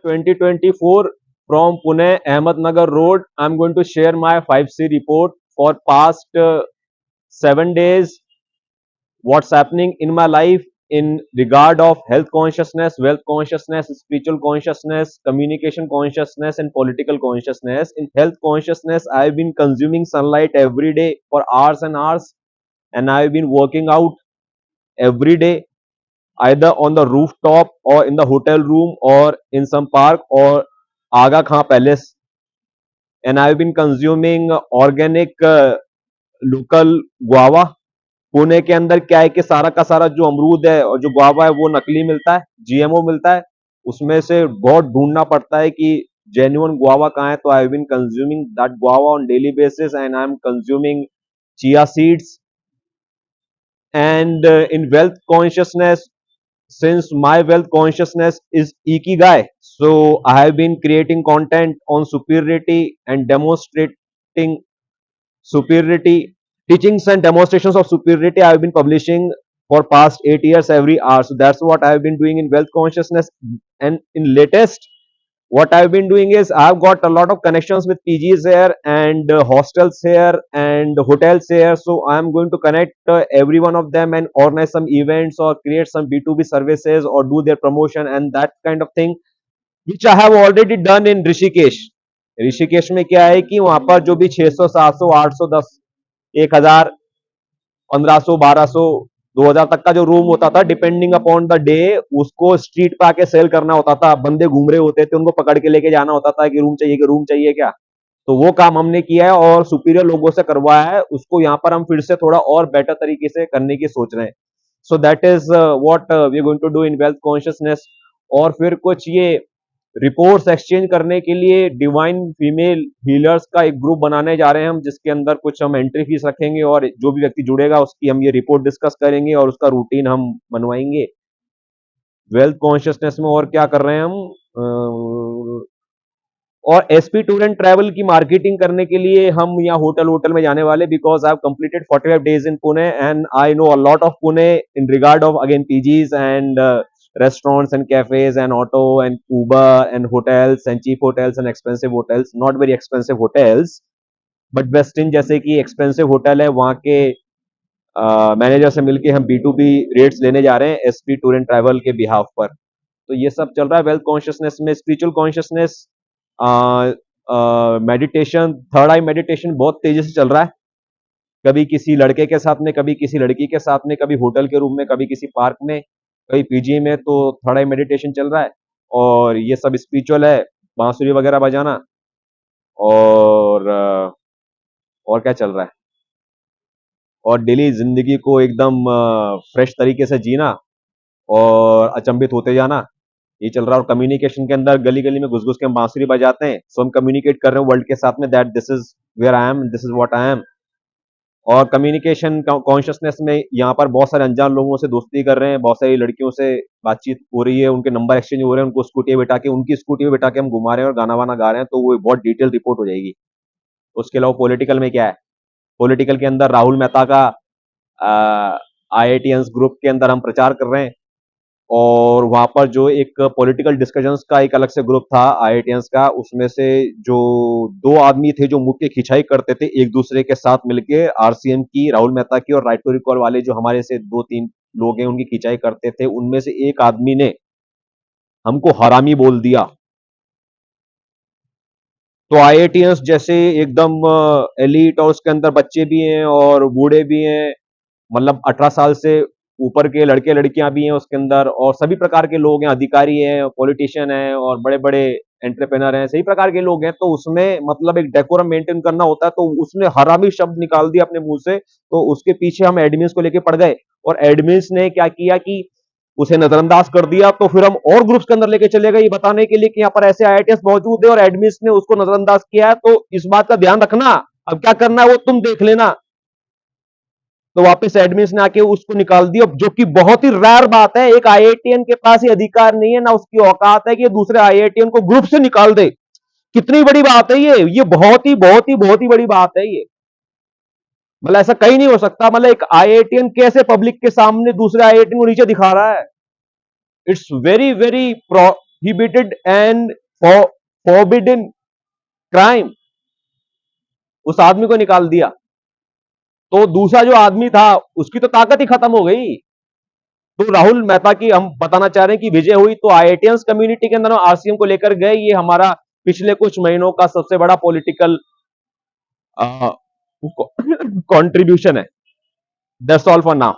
2024 from Pune, Ahmednagar Road. I'm going to share my 5C report for past 7 days. What's happening in my life in regard of health consciousness, wealth consciousness, spiritual consciousness, communication consciousness, and political consciousness. In health consciousness, I've been consuming sunlight every day for hours and hours, and I've been working out every day, either on the rooftop or in the hotel room or in some park or Aga Khan Palace. And I've been consuming organic local guava. Pune के अंदर क्या है कि सारा का सारा जो अमरूद है और जो गुआवा है वो नकली मिलता है, जीएमओ मिलता है। उसमें से बहुत ढूंढना पड़ता है कि जेन्युइन गुआवा कहाँ है। तो I have been consuming that guava on daily basis and I am consuming chia seeds. And in wealth consciousness, since my wealth consciousness is ikigai, so I have been creating content on superiority and demonstrating superiority, teachings and demonstrations of superiority. I have been publishing for past 8 years every hour. So that's what I have been doing in wealth consciousness. And in latest, what I've been doing is I've got a lot of connections with PGs here and hostels here and hotels here. So I'm going to connect every one of them and organize some events or create some B2B services or do their promotion and that kind of thing, which I have already done in Rishikesh. Rishikesh में क्या है कि वहां पर जो भी 600, 700, 800, 10, 1000, 1500, 1200, 2000 तक का जो रूम होता था, डिपेंडिंग अपॉन द डे, उसको स्ट्रीट पे आके सेल करना होता था। बंदे घूम रहे होते थे, उनको पकड़ के लेके जाना होता था कि रूम चाहिए क्या। तो वो काम हमने किया है और सुपीरियर लोगों से करवाया है। उसको यहाँ पर हम फिर से थोड़ा और बेटर तरीके से करने की सोच रहे हैं। So that is what we are going to do in wealth consciousness. और फिर कुछ ये रिपोर्ट्स एक्सचेंज करने के लिए डिवाइन फीमेल हीलर्स का एक ग्रुप बनाने जा रहे हैं हम, जिसके अंदर कुछ हम एंट्री फीस रखेंगे और जो भी व्यक्ति जुड़ेगा उसकी हम ये रिपोर्ट डिस्कस करेंगे और उसका रूटीन हम बनवाएंगे। वेल्थ कॉन्शियसनेस में और क्या कर रहे हैं हम, और एसपी टूर एंड ट्रैवल की मार्केटिंग करने के लिए हम यहाँ होटल में जाने वाले, because I have completed 45 days in Pune and I know a lot of Pune in regard of again PGs and restaurants and cafes and auto and Uber and hotels and cheap hotels and expensive hotels, not very expensive hotels, but Westin जैसे कि expensive hotel है, वहाँ के manager से मिलके हम B2B rates लेने जा रहे हैं एसपी टूर एंड ट्रैवल के बिहाफ पर। तो ये सब चल रहा है वेल्थ कॉन्शियसनेस में। स्पिरिचुअल कॉन्शियसनेस, मेडिटेशन, थर्ड आई मेडिटेशन बहुत तेजी से चल रहा है। कभी किसी लड़के के साथ में, कभी किसी लड़की के साथ में, कभी होटल के रूम में, कभी किसी पार्क में, कभी पीजी में। तो थर्ड आई मेडिटेशन चल रहा है और ये सब स्पिरिचुअल है, बांसुरी वगैरह बजाना। और क्या चल रहा है, और डेली जिंदगी को एकदम फ्रेश तरीके से जीना और अचंभित होते जाना, ये चल रहा है। और कम्युनिकेशन के अंदर गली गली में घुस घुस के हम बांसुरी बजाते हैं। सो हम कम्युनिकेट कर रहे हैं वर्ल्ड के साथ में that this is where I am, this is what I am. और कम्युनिकेशन कॉन्शियसनेस में यहाँ पर बहुत सारे अनजान लोगों से दोस्ती कर रहे हैं, बहुत सारी लड़कियों से बातचीत हो रही है, उनके नंबर एक्सचेंज हो रहे हैं, उनको स्कूटी बिठा के, उनकी स्कूटी में बिठा के हम घुमा रहे हैं और गाना वाना गा रहे हैं। तो वो बहुत डिटेल रिपोर्ट हो जाएगी। उसके अलावा पॉलिटिकल में क्या है, पॉलिटिकल के अंदर राहुल मेहता का IITians ग्रुप के अंदर हम प्रचार कर रहे हैं। और वहां पर जो एक पॉलिटिकल डिस्कशंस का एक अलग से ग्रुप था IITians का, उसमें से जो 2 आदमी थे जो मुख्य खिंचाई करते थे एक दूसरे के साथ मिलके, RCM की, राहुल मेहता की, और राइट टू रिकॉल वाले जो हमारे से 2-3 लोग हैं उनकी खिंचाई करते थे। उनमें से एक आदमी ने हमको हरामी बोल दिया। तो IITians जैसे एकदम एलीट, और उसके अंदर बच्चे भी हैं और बूढ़े भी हैं, मतलब 18 साल से ऊपर के लड़के लड़कियां भी हैं उसके अंदर, और सभी प्रकार के लोग हैं, अधिकारी हैं, पॉलिटिशियन हैं और बड़े बड़े एंटरप्रेनर हैं, सही प्रकार के लोग हैं। तो उसमें मतलब एक डेकोरम मेंटेन करना होता है। तो उसने हरामी शब्द निकाल दिया अपने मुंह से, तो उसके पीछे हम एडमिन्स को लेके पड़ गए और एडमिन्स ने क्या किया कि उसे नजरअंदाज कर दिया। तो फिर हम और ग्रुप्स के अंदर लेके चले गए ये बताने के लिए कि यहाँ पर ऐसे IITians मौजूद है और एडमिन्स ने उसको नजरअंदाज किया है। तो इस बात का ध्यान रखना, अब क्या करना है वो तुम देख लेना। तो वापस एडमिन्स ने आके उसको निकाल दिया, जो कि बहुत ही रेयर बात है। एक IITian के पास ये अधिकार नहीं है, ना उसकी औकात है कि दूसरे IITian को ग्रुप से निकाल दे। कितनी बड़ी बात है ये बहुत ही बड़ी बात है ये। मतलब ऐसा कहीं नहीं हो सकता। मतलब एक IITian कैसे पब्लिक के सामने दूसरे IITian को नीचे दिखा रहा है। It's very very he committed an forbidden crime. उस आदमी को निकाल दिया, तो दूसरा जो आदमी था उसकी तो ताकत ही खत्म हो गई। तो राहुल मेहता की हम बताना चाह रहे हैं कि विजय हुई, तो आईआईटियंस कम्युनिटी के अंदर आरसीएम को लेकर गए। ये हमारा पिछले कुछ महीनों का सबसे बड़ा पॉलिटिकल कंट्रीब्यूशन है। That's all for now.